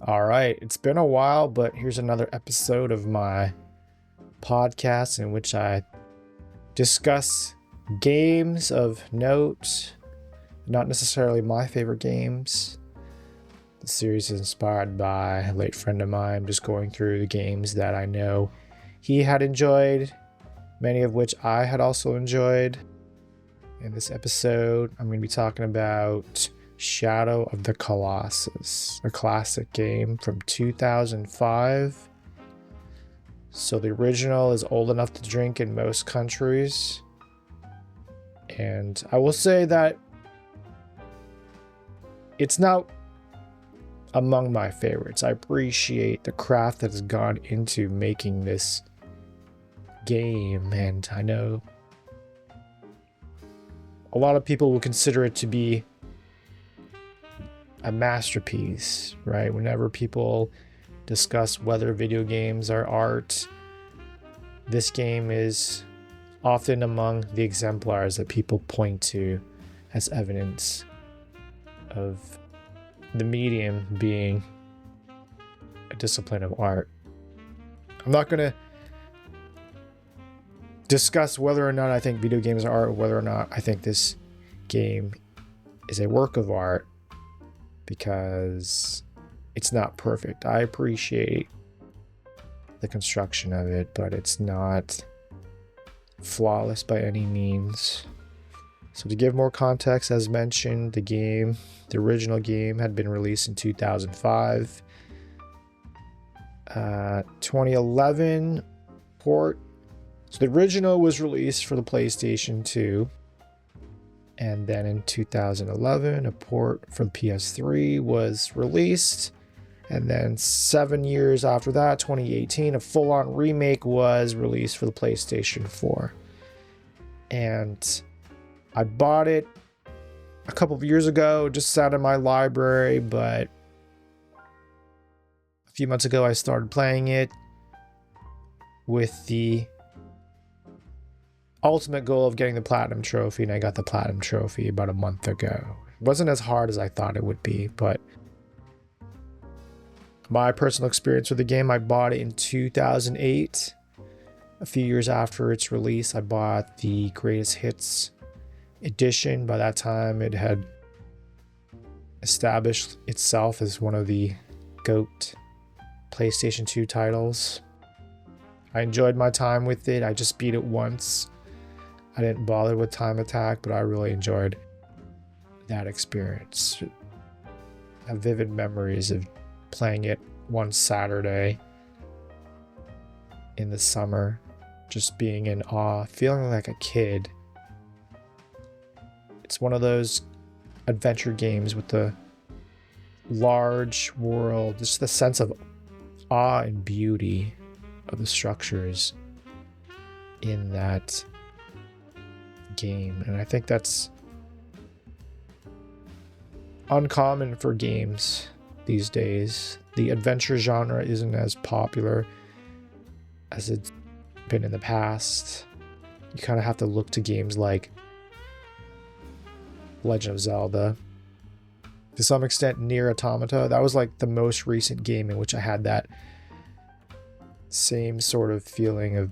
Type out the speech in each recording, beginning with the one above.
All right, it's been a while, but here's another episode of my podcast in which I discuss games of note, not necessarily my favorite games. The series is inspired by a late friend of mine, just going through the games that I know he had enjoyed, many of which I had also enjoyed. In this episode, I'm going to be talking about Shadow of the Colossus, a classic game from 2005. So the original is old enough to drink in most countries. And I will say that it's not among my favorites. I appreciate the craft that has gone into making this game, and I know a lot of people will consider it to be a masterpiece, right? Whenever people discuss whether video games are art, this game is often among the exemplars that people point to as evidence of the medium being a discipline of art. I'm not going to discuss whether or not I think video games are art, or whether or not I think this game is a work of art, because it's not perfect. I appreciate the construction of it, but it's not flawless by any means. So to give more context, as mentioned, the original game had been released in 2005. 2011 port. So the original was released for the PlayStation 2. And then in 2011, a port for the PS3 was released. And then 7 years after that, 2018, a full-on remake was released for the PlayStation 4. And I bought it a couple of years ago, just sat in my library, but a few months ago I started playing it with the ultimate goal of getting the platinum trophy, and I got the platinum trophy about a month ago. It wasn't as hard as I thought it would be, but my personal experience with the game, I bought it in 2008. A few years after its release, I bought the Greatest Hits edition. By that time, it had established itself as one of the GOAT PlayStation 2 titles. I enjoyed my time with it. I just beat it once. I didn't bother with Time Attack, but I really enjoyed that experience. I have vivid memories of playing it one Saturday in the summer, just being in awe, feeling like a kid. It's one of those adventure games with the large world, just the sense of awe and beauty of the structures in that game. And I think that's uncommon for games these days. The adventure genre isn't as popular as it's been in the past. You kind of have to look to games like Legend of Zelda, to some extent Nier Automata. That was like the most recent game in which I had that same sort of feeling of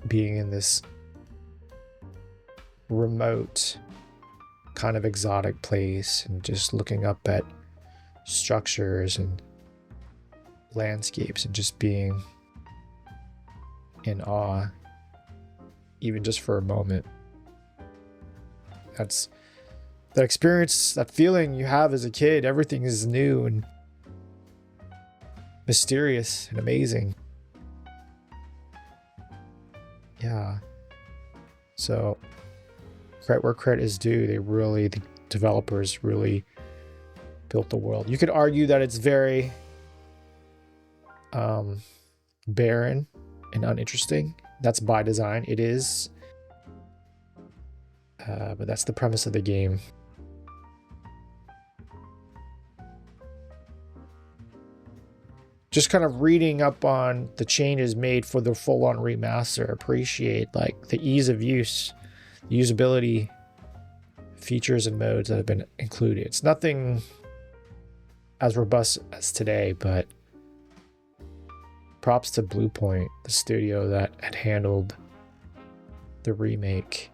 being in this remote kind of exotic place and just looking up at structures and landscapes and just being in awe, even just for a moment. That's that experience, that feeling you have as a kid. Everything is new and mysterious and amazing. Yeah. So credit where credit is due. The developers really built the world. You could argue that it's very barren and uninteresting. That's by design. It is. But that's the premise of the game. Just kind of reading up on the changes made for the full-on remaster, appreciate like the ease of use, usability features and modes that have been included. It's nothing as robust as today, but props to Bluepoint, the studio that had handled the remake.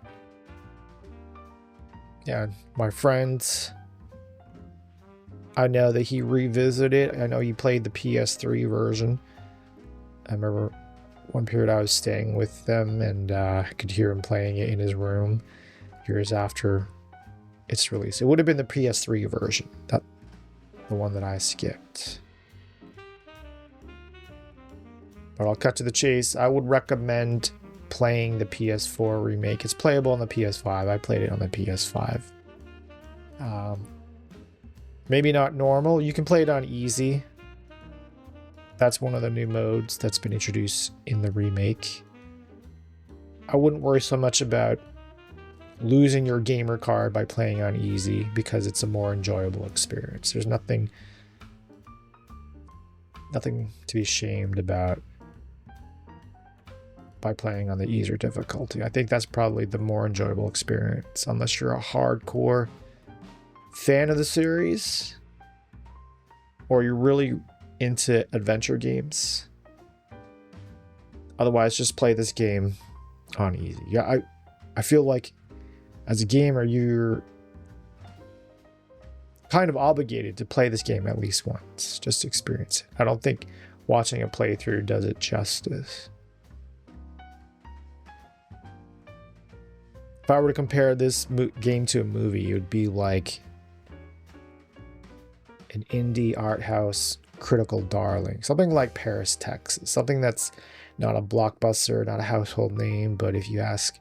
Yeah, my friend, I know that he revisited. I know he played the PS3 version. I remember one period I was staying with them, and I could hear him playing it in his room years after its release. It would have been the PS3 version, the one that I skipped. But I'll cut to the chase. I would recommend playing the PS4 remake. It's playable on the PS5. I played it on the PS5. Maybe not normal. You can play it on easy. That's one of the new modes that's been introduced in the remake. I wouldn't worry so much about losing your gamer card by playing on easy, because it's a more enjoyable experience. There's nothing to be ashamed about by playing on the easier difficulty. I think that's probably the more enjoyable experience, unless you're a hardcore fan of the series or you're really into adventure games. Otherwise, just play this game on easy. Yeah, I feel like as a gamer, you're kind of obligated to play this game at least once, just to experience it. I don't think watching a playthrough does it justice. If I were to compare this game to a movie, it would be like an indie art house critical darling. Something like Paris, Texas. Something that's not a blockbuster, not a household name, but if you ask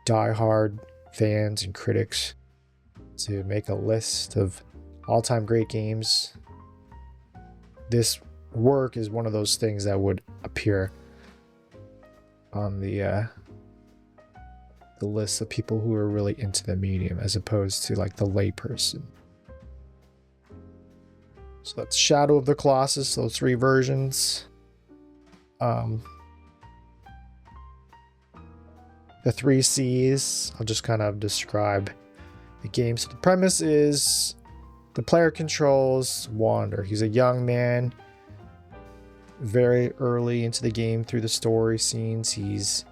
diehard fans and critics to make a list of all-time great games, this work is one of those things that would appear on the list of people who are really into the medium, as opposed to like the layperson. So that's Shadow of the Colossus, those 3 versions. The 3 C's, I'll just kind of describe the game. So the premise is the player controls Wander. He's a young man, very early into the game through the story scenes. He's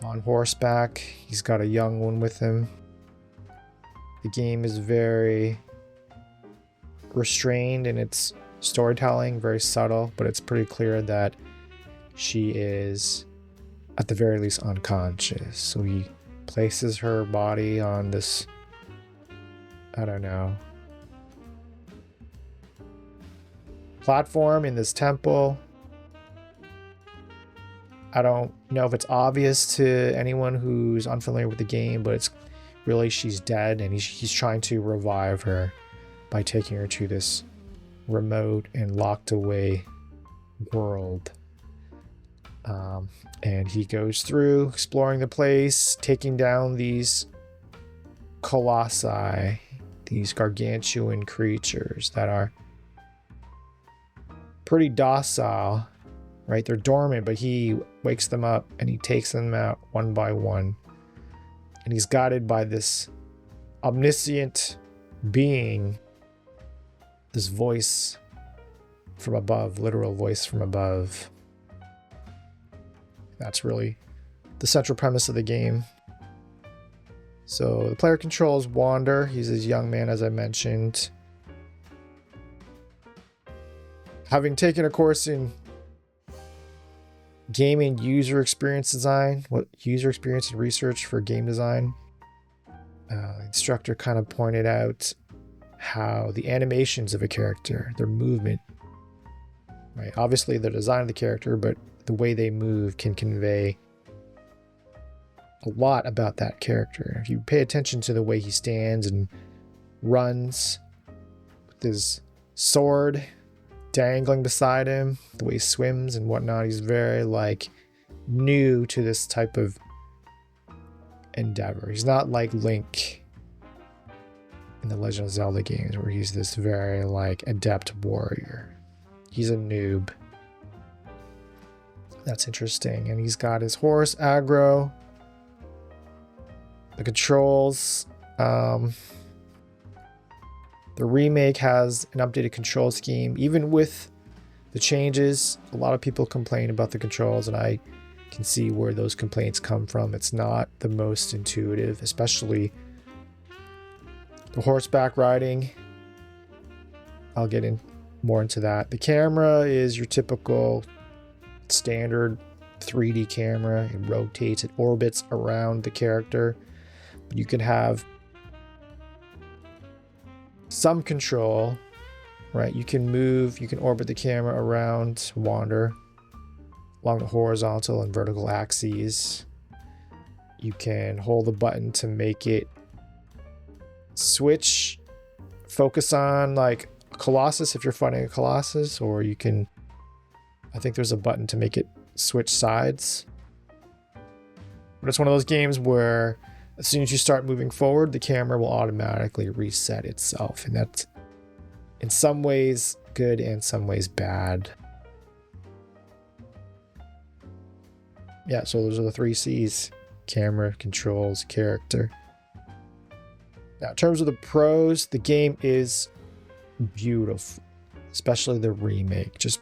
on horseback. He's got a young one with him. The game is very restrained in its storytelling, very subtle, but it's pretty clear that she is at the very least unconscious. So he places her body on this, I don't know, platform in this temple. I don't know if it's obvious to anyone who's unfamiliar with the game, but it's really, she's dead, and he's trying to revive her by taking her to this remote and locked away world. And he goes through exploring the place, taking down these colossi, these gargantuan creatures that are pretty docile, right? They're dormant, but he wakes them up and he takes them out one by one. And he's guided by this omniscient being, this voice from above, literal voice from above. That's really the central premise of the game. So the player controls Wander. He's this young man, as I mentioned. Having taken a course in gaming user experience design, what user experience and research for game design, the instructor kind of pointed out how the animations of a character, their movement, right? Obviously the design of the character, but the way they move can convey a lot about that character. If you pay attention to the way he stands and runs with his sword dangling beside him, the way he swims and whatnot, he's very like new to this type of endeavor. He's not like Link in the Legend of Zelda games, where he's this very like adept warrior. He's a noob. That's interesting. And he's got his horse aggro. The controls, The remake has an updated control scheme. Even with the changes, a lot of people complain about the controls, and I can see where those complaints come from. It's not the most intuitive, especially the horseback riding. I'll get in more into that. The camera is your typical standard 3D camera. It rotates, it orbits around the character. You can have some control, right? You can move, you can orbit the camera around Wander along the horizontal and vertical axes. You can hold the button to make it switch, focus on like a Colossus if you're fighting a Colossus, or you can, I think there's a button to make it switch sides. But it's one of those games where as soon as you start moving forward, the camera will automatically reset itself. And that's in some ways good and some ways bad. Yeah, so those are the 3 C's: camera, controls, character. Now, in terms of the pros, the game is beautiful, especially the remake. Just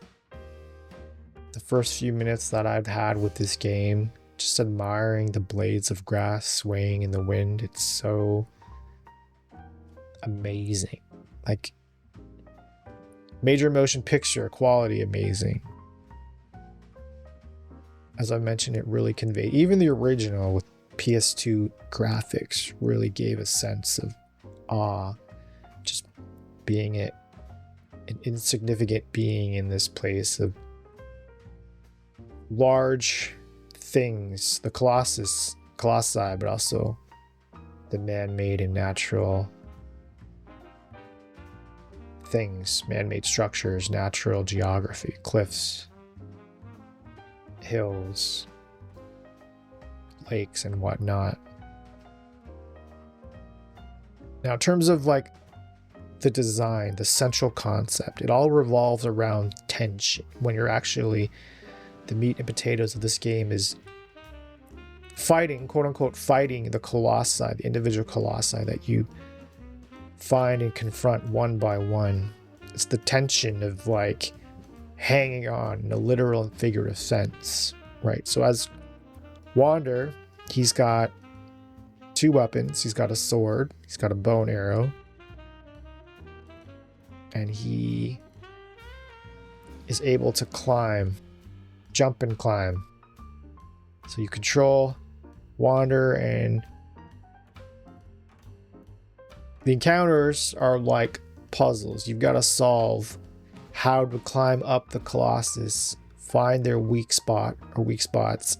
the first few minutes that I've had with this game, just admiring the blades of grass swaying in the wind. It's so amazing. Like, major motion picture quality, amazing. As I mentioned, it really conveyed, even the original with PS2 graphics really gave a sense of awe, just being an insignificant being in this place of large things, the Colossus, Colossi, but also the man-made and natural things, man-made structures, natural geography, cliffs, hills, lakes, and whatnot. Now, in terms of like the design, the central concept, it all revolves around tension. When you're actually, the meat and potatoes of this game is fighting, quote unquote, fighting the Colossi, the individual Colossi that you find and confront one by one. It's the tension of like hanging on in a literal and figurative sense, right? So as Wander, he's got 2 weapons. He's got a sword, he's got a bow and arrow, and he is able to climb, jump and climb. So you control Wander, and the encounters are like puzzles. You've got to solve how to climb up the Colossus, find their weak spot or weak spots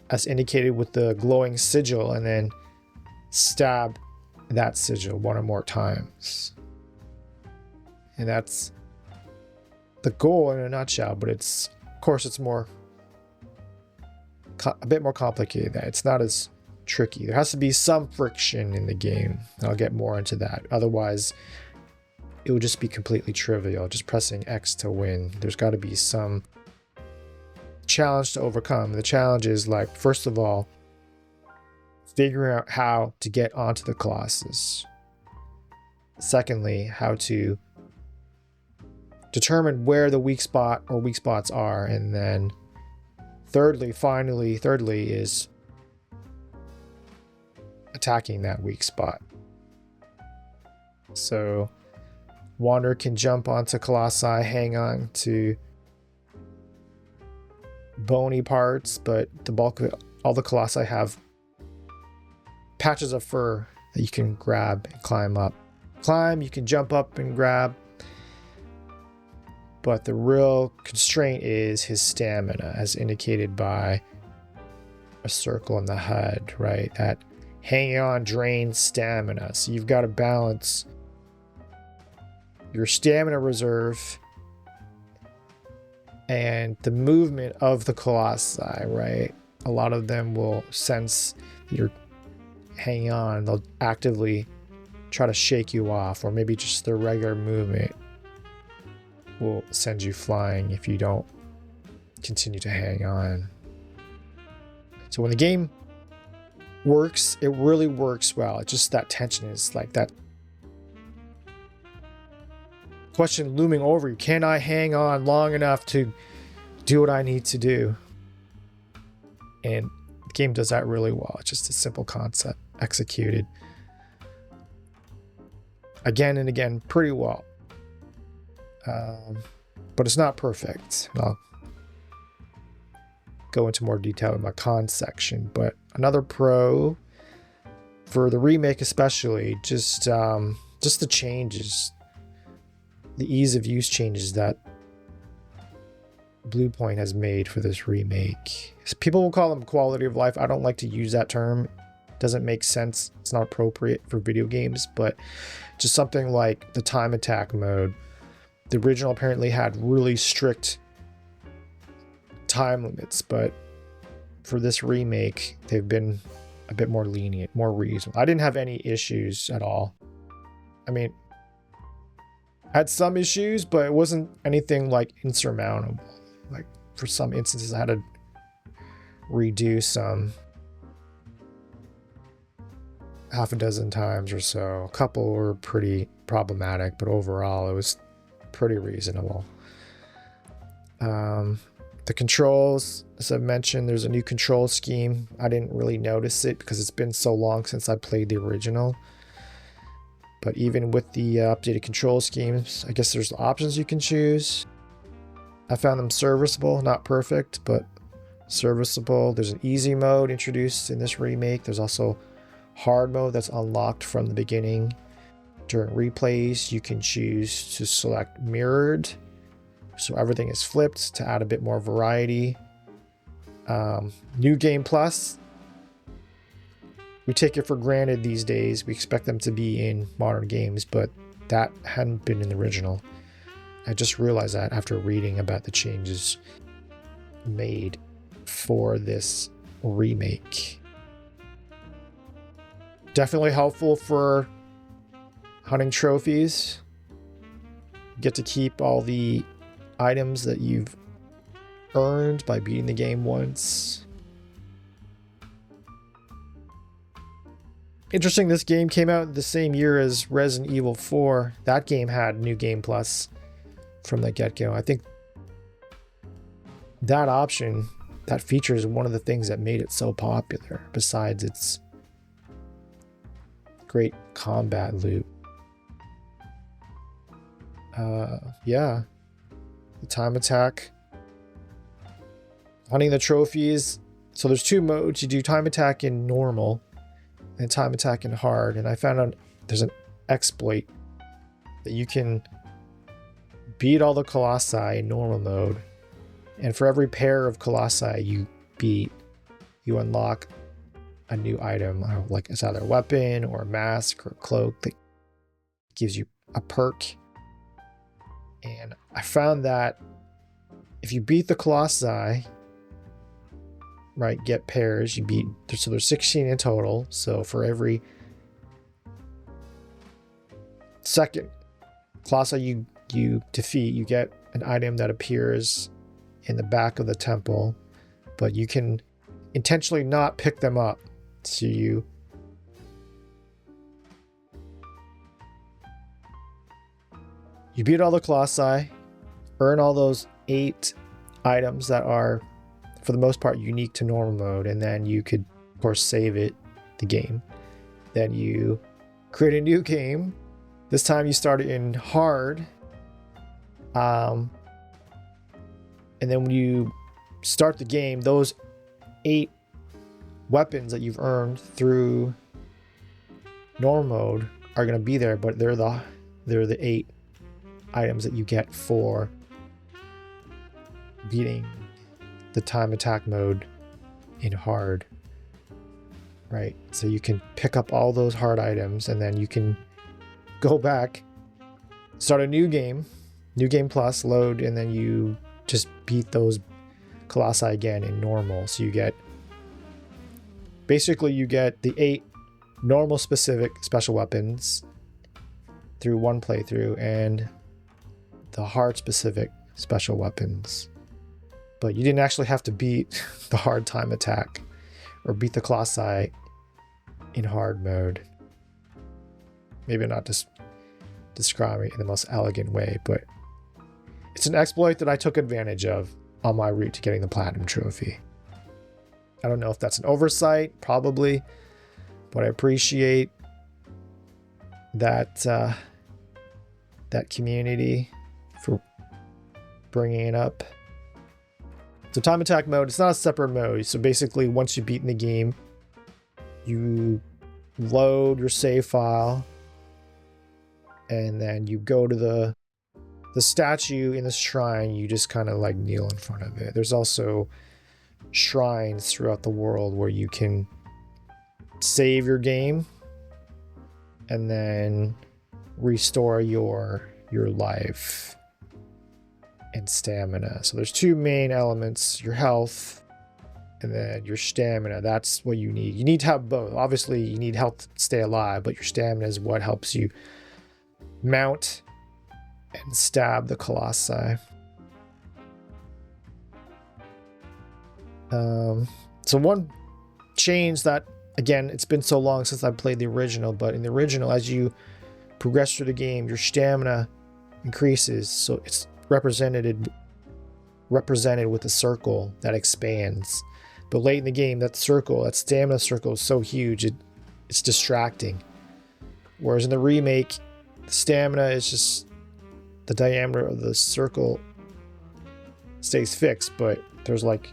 as indicated with the glowing sigil, and then stab that sigil 1 or more times. And that's the goal in a nutshell, but it's, of course, it's more a bit more complicated than that. It's not as tricky. There has to be some friction in the game. I'll get more into that. Otherwise, it would just be completely trivial, just pressing X to win. There's got to be some challenge to overcome. The challenge is, like, first of all, figuring out how to get onto the Colossus. Secondly, how to determine where the weak spot or weak spots are. And then thirdly is attacking that weak spot. So Wander can jump onto Colossi, hang on to bony parts, but the bulk of it, all the Colossi have patches of fur that you can grab and climb up. You can jump up and grab, but the real constraint is his stamina, as indicated by a circle in the HUD, right? That hanging on drains stamina. So you've got to balance your stamina reserve and the movement of the Colossi, right? A lot of them will sense you're hanging on. They'll actively try to shake you off, or maybe just their regular movement will send you flying if you don't continue to hang on. So when the game works, it really works well. It's just that tension is like that question looming over you. Can I hang on long enough to do what I need to do? And the game does that really well. It's just a simple concept executed again and again pretty well. But it's not perfect. I'll go into more detail in my cons section. But another pro for the remake, especially, just the changes, the ease of use changes that Bluepoint has made for this remake. People will call them quality of life. I don't like to use that term. It doesn't make sense. It's not appropriate for video games, but just something like the time attack mode. The original apparently had really strict time limits, but for this remake, they've been a bit more lenient, more reasonable. I didn't have any issues at all. I mean, I had some issues, but it wasn't anything like insurmountable. Like for some instances, I had to redo some half a dozen times or so. A couple were pretty problematic, but overall it was pretty reasonable. The controls, as I mentioned, there's a new control scheme. I didn't really notice it because it's been so long since I played the original. But even with the updated control schemes, I guess there's options you can choose. I found them serviceable, not perfect, but serviceable. There's an easy mode introduced in this remake. There's also hard mode that's unlocked from the beginning. During replays, you can choose to select mirrored, so everything is flipped to add a bit more variety. New Game Plus. We take it for granted these days. We expect them to be in modern games, but that hadn't been in the original. I just realized that after reading about the changes made for this remake. Definitely helpful for hunting trophies. You get to keep all the items that you've earned by beating the game once. Interesting, this game came out the same year as Resident Evil 4. That game had New Game Plus from the get-go. I think that option, that feature is one of the things that made it so popular, besides its great combat loop. Yeah. The time attack. Hunting the trophies. So there's two modes. You do time attack in normal and time attack in hard. And I found out there's an exploit that you can beat all the Colossi in normal mode. And for every pair of Colossi you beat, you unlock a new item. Like it's either a weapon or a mask or a cloak that gives you a perk. And I found that if you beat the Colossi, right, get pairs, you beat, so there's 16 in total. So for every second Colossi you defeat, you get an item that appears in the back of the temple, but you can intentionally not pick them up. So you beat all the Colossi, earn all those 8 items that are, for the most part, unique to normal mode, and then you could, of course, save the game. Then you create a new game. This time you start it in hard. And then when you start the game, those 8 weapons that you've earned through normal mode are going to be there, but they're the 8 items that you get for beating the time attack mode in hard, right? So you can pick up all those hard items, and then you can go back, start a new game plus, load, and then you just beat those Colossi again in normal. So you get the 8 normal specific special weapons through one playthrough, and the hard specific special weapons. But you didn't actually have to beat the hard time attack or beat the Colossi in hard mode. Maybe not just describe it in the most elegant way, but it's an exploit that I took advantage of on my route to getting the Platinum Trophy. I don't know if that's an oversight, probably, but I appreciate that that community for bringing it up. So time attack mode, it's not a separate mode. So basically, once you've beaten the game, you load your save file, and then you go to the statue in the shrine. You just kind of like kneel in front of it. There's also shrines throughout the world where you can save your game and then restore your life and stamina. So there's two main elements: your health and then your stamina. That's what you need. You need to have both. Obviously, you need health to stay alive, but your stamina is what helps you mount and stab the Colossi. So one change that, again, it's been so long since I played the original, but in the original, as you progress through the game, your stamina increases. So it's represented with a circle that expands. But late in the game, that stamina circle is so huge, it's distracting. Whereas in the remake, the stamina is just the diameter of the circle stays fixed, but there's like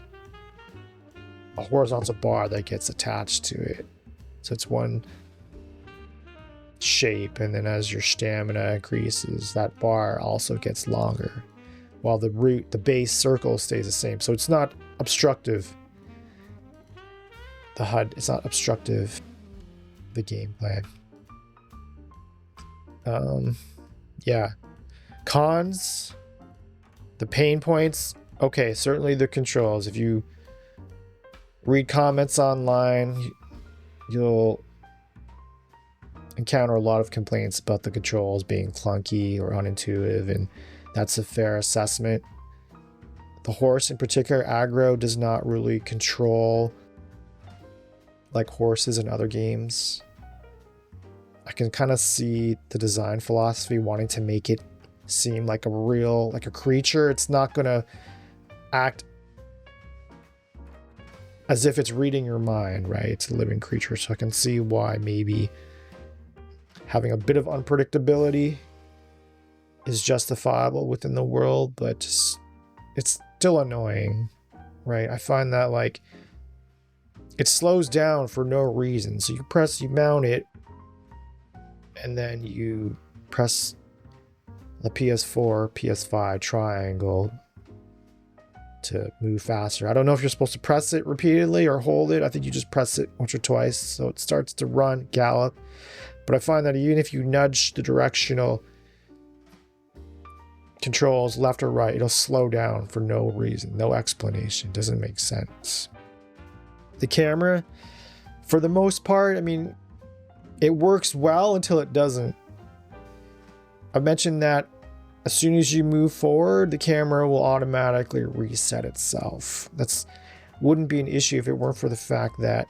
a horizontal bar that gets attached to it. So it's one shape, and then as your stamina increases, that bar also gets longer, while the base circle stays the same. So it's not obstructive. The HUD is not obstructive. The gameplay. Yeah. Cons. The pain points. Okay, certainly the controls. If you read comments online, you'll encounter a lot of complaints about the controls being clunky or unintuitive, and that's a fair assessment. The horse in particular, aggro, does not really control like horses in other games. I can kind of see the design philosophy wanting to make it seem like a creature. It's not going to act as if it's reading your mind, right? It's a living creature, so I can see why maybe having a bit of unpredictability is justifiable within the world, but it's still annoying, right? I find that like it slows down for no reason. So you mount it, and then you press the PS4, PS5 triangle to move faster. I don't know if you're supposed to press it repeatedly or hold it. I think you just press it once or twice, so it starts to run, gallop. But I find that even if you nudge the directional controls left or right, it'll slow down for no reason, no explanation. Doesn't make sense. The camera, for the most part, I mean, it works well until it doesn't. I mentioned that as soon as you move forward, the camera will automatically reset itself. Wouldn't be an issue if it weren't for the fact that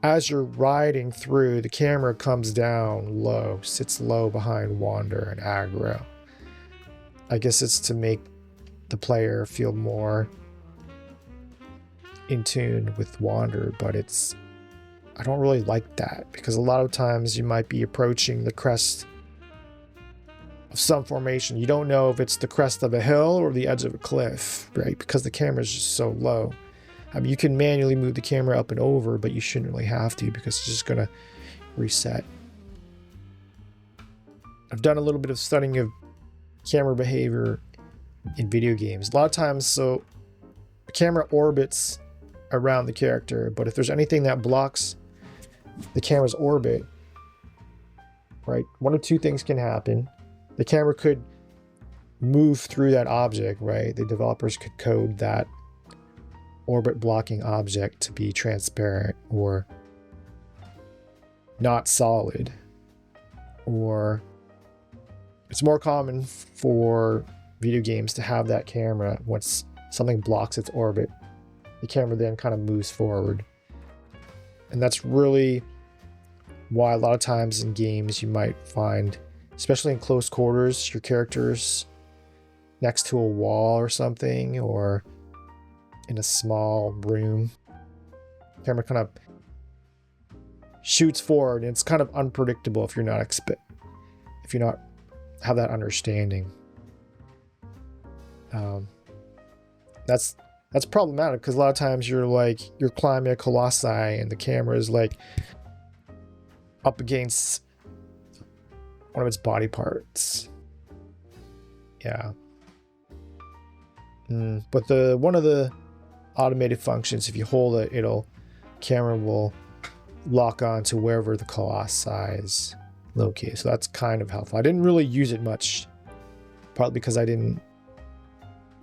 as you're riding through, the camera comes down low, sits low behind Wander and Aggro. I guess it's to make the player feel more in tune with Wander, but I don't really like that, because a lot of times you might be approaching the crest of some formation. You don't know if it's the crest of a hill or the edge of a cliff, right? Because the camera is just so low. I mean, you can manually move the camera up and over, but you shouldn't really have to, because it's just going to reset. I've done a little bit of studying of camera behavior in video games. A lot of times, so the camera orbits around the character, but if there's anything that blocks the camera's orbit, right, one of two things can happen. The camera could move through that object, right? The developers could code that orbit blocking object to be transparent or not solid. Or it's more common for video games to have that camera, once something blocks its orbit, the camera then kind of moves forward. And that's really why a lot of times in games you might find especially in close quarters, your character's next to a wall or something, or in a small room. Camera kind of shoots forward, and it's kind of unpredictable if you're not have that understanding. That's problematic because a lot of times you're climbing a colossi and the camera is like up against one of its body parts. Yeah. But one of the automated functions, if you hold it, camera will lock on to wherever the colossi is located. So that's kind of helpful. I didn't really use it much, partly because I didn't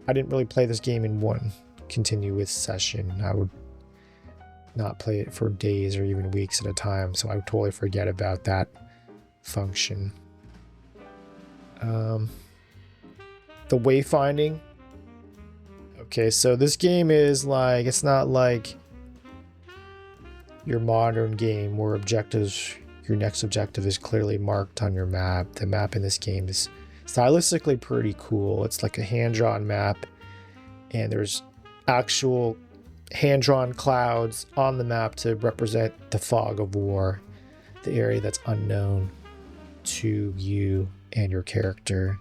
really play this game in one continuous session. I would not play it for days or even weeks at a time, so I would totally forget about that function. The wayfinding. Okay, so this game is like, it's not like your modern game where your next objective is clearly marked on your map. The map in this game is stylistically pretty cool. It's like a hand-drawn map, and there's actual hand-drawn clouds on the map to represent the fog of war, the area that's unknown to you and your character.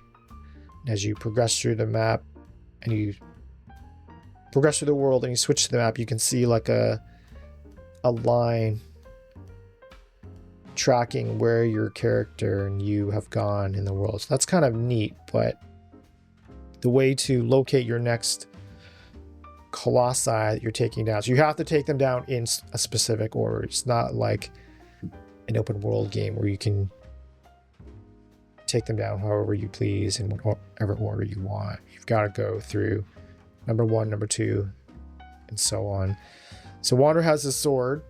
As you progress through the map and you progress through the world and you switch to the map, you can see like a line tracking where your character and you have gone in the world. So that's kind of neat, but the way to locate your next colossi that you're taking down, so you have to take them down in a specific order. It's not like an open world game where you can take them down however you please in whatever order you want. You've got to go through number 1, number 2, and so on. So Wander has this sword.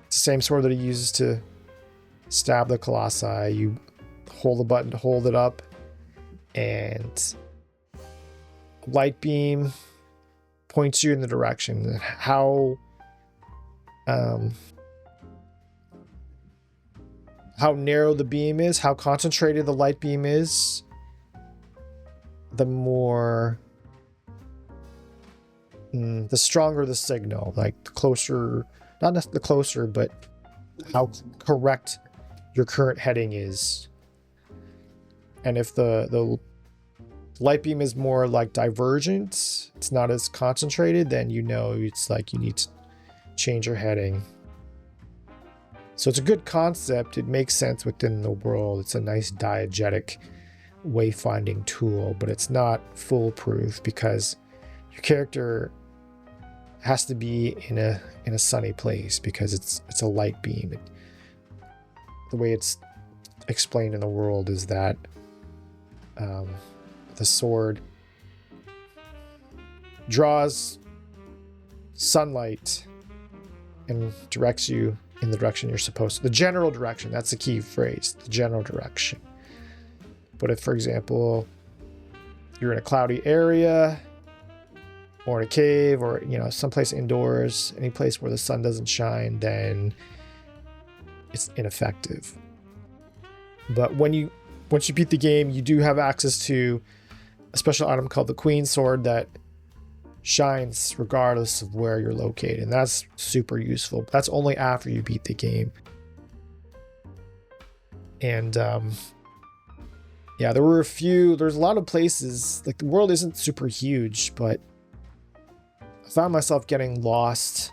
It's the same sword that he uses to stab the colossi. You hold the button to hold it up, and light beam points you in the direction. How narrow the beam is, how concentrated the light beam is, the more the stronger the signal. Like the closer, not the closer, but how correct your current heading is. And if the light beam is more like divergent, it's not as concentrated, then it's like you need to change your heading. So it's a good concept. It makes sense within the world. It's a nice diegetic wayfinding tool, but it's not foolproof because your character has to be in a sunny place because it's a light beam. The way it's explained in the world is that the sword draws sunlight and directs you in the direction you're supposed to. The general direction, that's the key phrase, the general direction. But if, for example, you're in a cloudy area or in a cave or someplace indoors, any place where the sun doesn't shine, then it's ineffective. But once you beat the game, you do have access to a special item called the Queen Sword that shines regardless of where you're located, and that's super useful. That's only after you beat the game. And there's a lot of places, like the world isn't super huge, but I found myself getting lost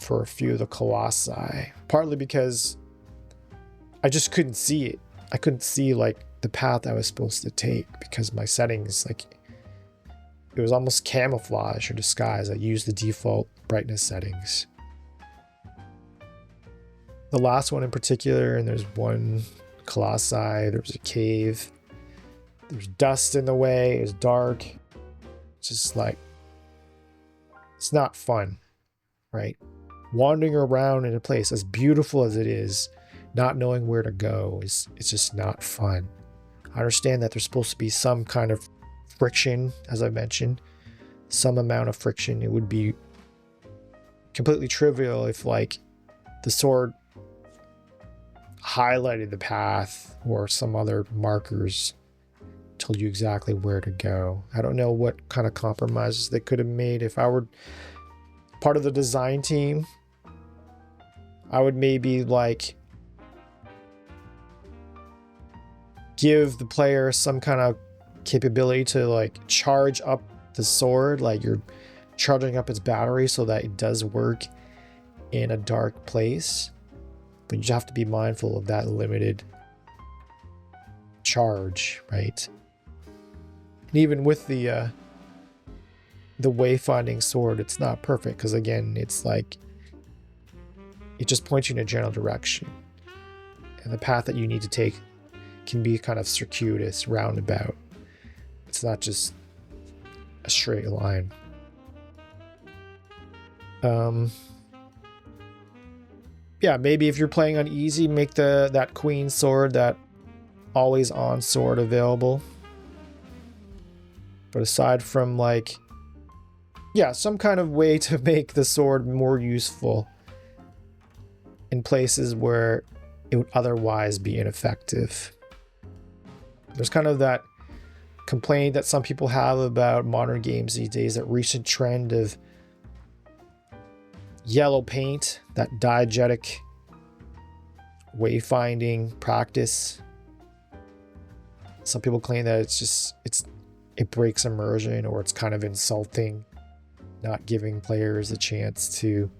for a few of the colossi, partly because I just couldn't see it. I couldn't see like the path I was supposed to take because my settings, like, it was almost camouflage or disguise. I used the default brightness settings. The last one in particular, and there's one colossi, there was a cave, there's dust in the way, it's dark. It's just like, it's not fun, right? Wandering around in a place as beautiful as it is, not knowing where to go, it's just not fun. I understand that there's supposed to be some kind of friction, as I mentioned, some amount of friction. It would be completely trivial if like the sword highlighted the path or some other markers told you exactly where to go. I don't know what kind of compromises they could have made. If I were part of the design team, I would maybe like give the player some kind of capability to like charge up the sword, like you're charging up its battery so that it does work in a dark place. But you just have to be mindful of that limited charge, right? And even with the wayfinding sword, it's not perfect because again, it's like it just points you in a general direction, and the path that you need to take can be kind of circuitous, roundabout. It's not just a straight line. Yeah, maybe if you're playing on easy, make that queen sword, that always on sword available. But aside from like, yeah, some kind of way to make the sword more useful in places where it would otherwise be ineffective. There's kind of that complaint that some people have about modern games these days, that recent trend of yellow paint, that diegetic wayfinding practice. Some people claim that it breaks immersion, or it's kind of insulting, not giving players a chance to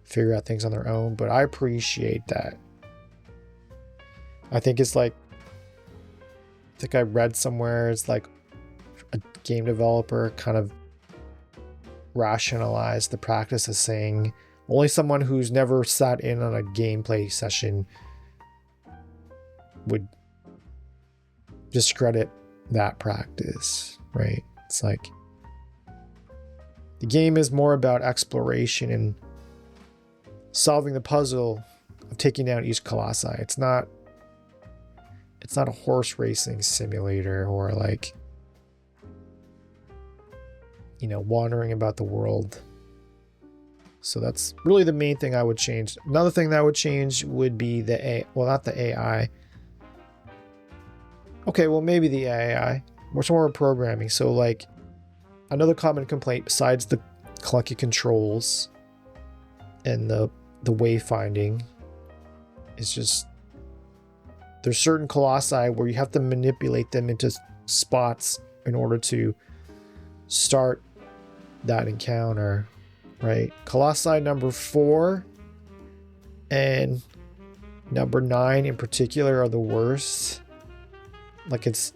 figure out things on their own, but I appreciate that. I think I read somewhere it's like a game developer kind of rationalized the practice as saying only someone who's never sat in on a gameplay session would discredit that practice, right? It's like the game is more about exploration and solving the puzzle of taking down each colossi. It's not a horse racing simulator or like, you know, wandering about the world. So that's really the main thing I would change. Another thing that I would change would be not the AI. Okay, well maybe the AI. More programming. So like another common complaint besides the clunky controls and the wayfinding is just there's certain colossi where you have to manipulate them into spots in order to start that encounter, right? Colossi number 4 and number 9 in particular are the worst. Like, it's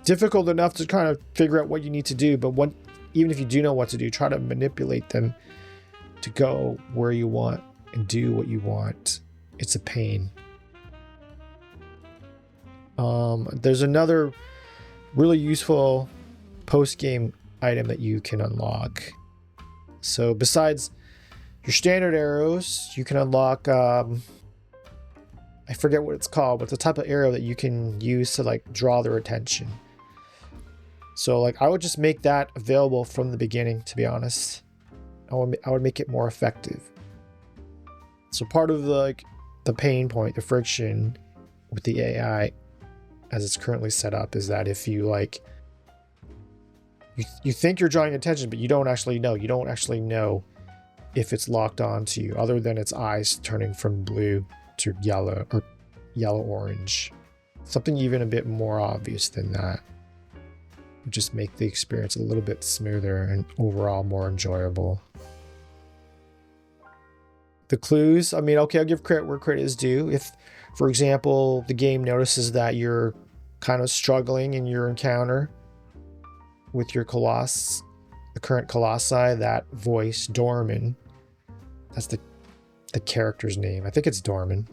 difficult enough to kind of figure out what you need to do, but even if you do know what to do, try to manipulate them to go where you want and do what you want. It's a pain. There's another really useful post-game item that you can unlock. So besides your standard arrows, you can unlock I forget what it's called, but it's a type of arrow that you can use to like draw their attention. So like I would just make that available from the beginning, to be honest. I would make it more effective. So part of the pain point, the friction with the AI as it's currently set up is that if you you think you're drawing attention, but you don't actually know. You don't actually know if it's locked on to you, other than its eyes turning from blue to yellow or yellow-orange. Something even a bit more obvious than that would just make the experience a little bit smoother and overall more enjoyable. The clues, I mean, okay, I'll give credit where credit is due. If, for example, the game notices that you're kind of struggling in your encounter with your the current colossi, that voice, Dorman, that's the character's name. I think it's Dorman.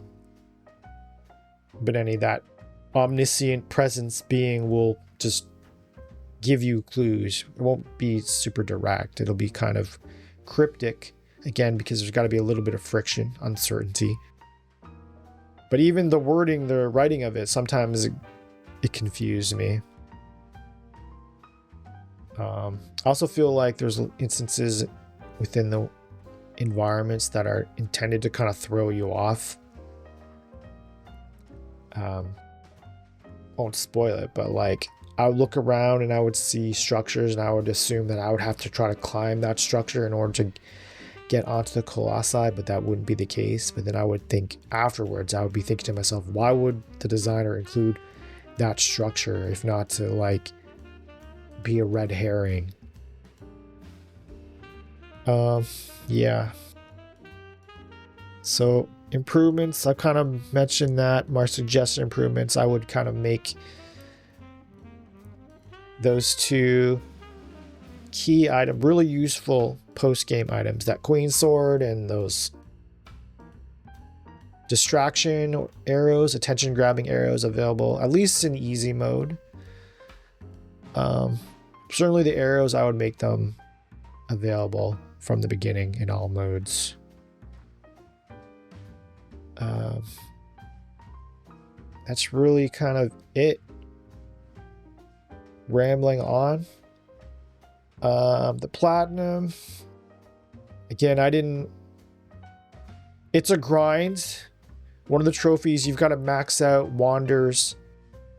But that omniscient presence being will just give you clues. It won't be super direct. It'll be kind of cryptic, again, because there's got to be a little bit of friction, uncertainty. But even the writing of it, sometimes it confused me. I also feel like there's instances within the environments that are intended to kind of throw you off. Won't spoil it, but like I would look around and I would see structures and I would assume that I would have to try to climb that structure in order to get onto the Colossi, but that wouldn't be the case. But then I would think afterwards, I would be thinking to myself, why would the designer include that structure if not to like be a red herring? Yeah. So improvements, I kind of mentioned that. My suggested improvements, I would kind of make those two key item, really useful post-game items, that Queen Sword and those distraction arrows, attention grabbing arrows available, at least in easy mode. Certainly the arrows, I would make them available from the beginning in all modes. That's really kind of it. Rambling on. The platinum, again, it's a grind. One of the trophies, you've got to max out Wander's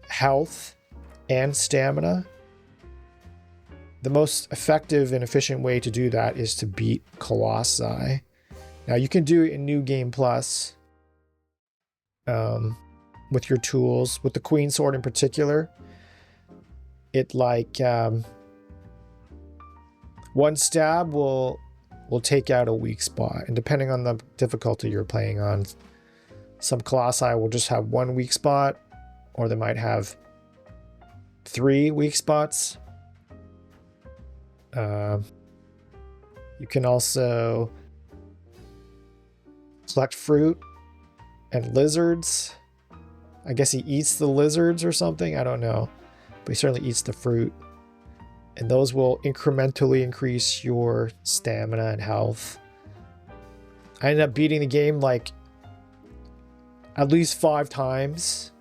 health and stamina. The most effective and efficient way to do that is to beat Colossi. Now you can do it in New Game Plus with your tools. With the Queen Sword in particular, it like one stab will take out a weak spot, and depending on the difficulty you're playing on, some Colossi will just have one weak spot, or they might have 3 weak spots. You can also collect fruit and lizards. I guess he eats the lizards or something, I don't know, but he certainly eats the fruit. And those will incrementally increase your stamina and health. I ended up beating the game like at least 5 times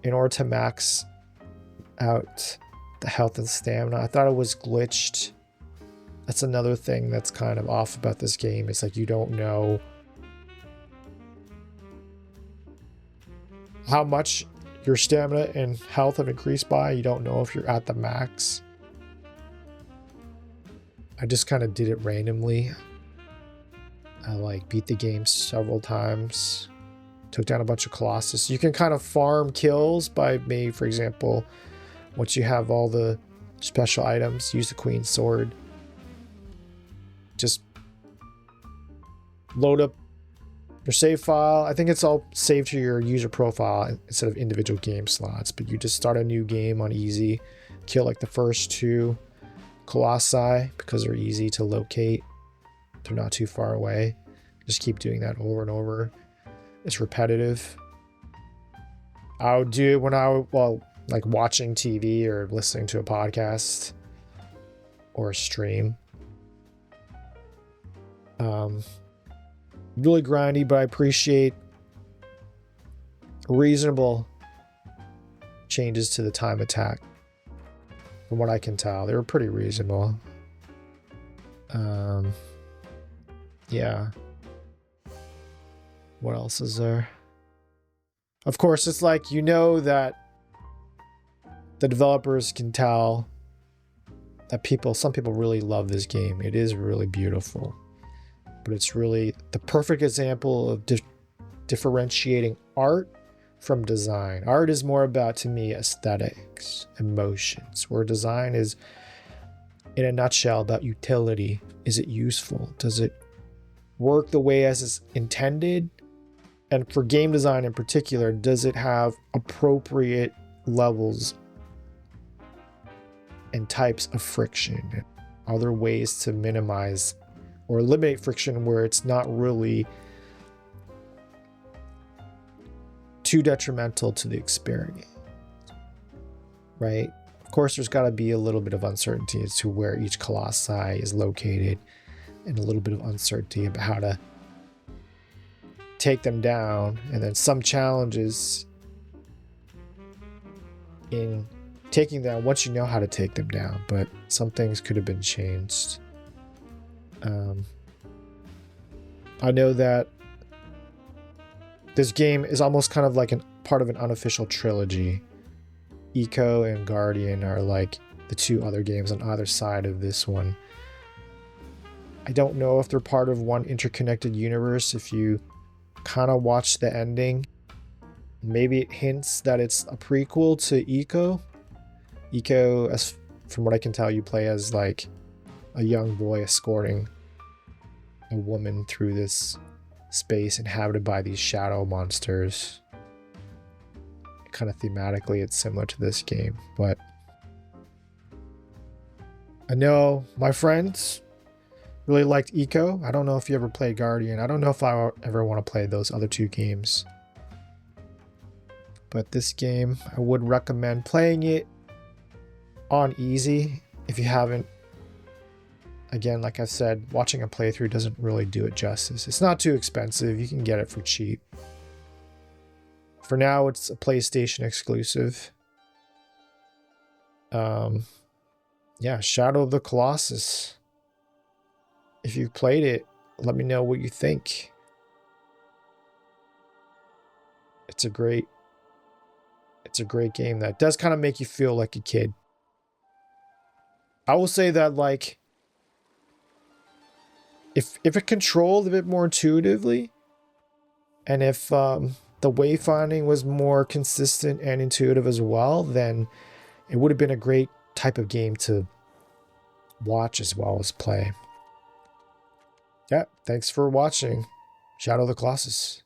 in order to max out the health and stamina. I thought it was glitched. That's another thing that's kind of off about this game. It's like you don't know how much your stamina and health have increased by. You don't know if you're at the max. I just kind of did it randomly. I like beat the game several times. Took down a bunch of Colossus. You can kind of farm kills by maybe, for example, once you have all the special items, use the Queen Sword. Just load up your save file. I think it's all saved to your user profile instead of individual game slots, but you just start a new game on easy, kill like the first 2 Colossi because they're easy to locate. They're not too far away. Just keep doing that over and over. It's repetitive. I would do it when like watching TV or listening to a podcast or a stream. Really grindy, but I appreciate reasonable changes to the time attack. From what I can tell, they were pretty reasonable. Yeah. What else is there? Of course, it's like, you know, that the developers can tell that some people really love this game. It is really beautiful, but it's really the perfect example of differentiating art from design. Art is more about, to me, aesthetics, emotions, where design is, in a nutshell, about utility. Is it useful? Does it work the way as it's intended? And for game design in particular, does it have appropriate levels and types of friction? Are there ways to minimize or eliminate friction where it's not really too detrimental to the experience, right? Of course, there's got to be a little bit of uncertainty as to where each Colossi is located, and a little bit of uncertainty about how to take them down, and then some challenges in taking them once you know how to take them down, but some things could have been changed. I know that this game is almost kind of like a part of an unofficial trilogy. Eco and Guardian are like the two other games on either side of this one. I don't know if they're part of one interconnected universe. If you kind of watch the ending, maybe it hints that it's a prequel to Eco. Eco, as from what I can tell, you play as like a young boy escorting a woman through this space inhabited by these shadow monsters. Kind of thematically, it's similar to this game, but I know my friends really liked Eco. I don't know if you ever played Guardian. I don't know if I ever want to play those other two games. But this game, I would recommend playing it on easy if you haven't. Again, like I said, watching a playthrough doesn't really do it justice. It's not too expensive. You can get it for cheap. For now, it's a PlayStation exclusive. Yeah, Shadow of the Colossus. If you've played it, let me know what you think. It's a great game that does kind of make you feel like a kid. I will say that, like, if it controlled a bit more intuitively, and if the wayfinding was more consistent and intuitive as well, then it would have been a great type of game to watch as well as play. Yeah, thanks for watching Shadow of the Colossus.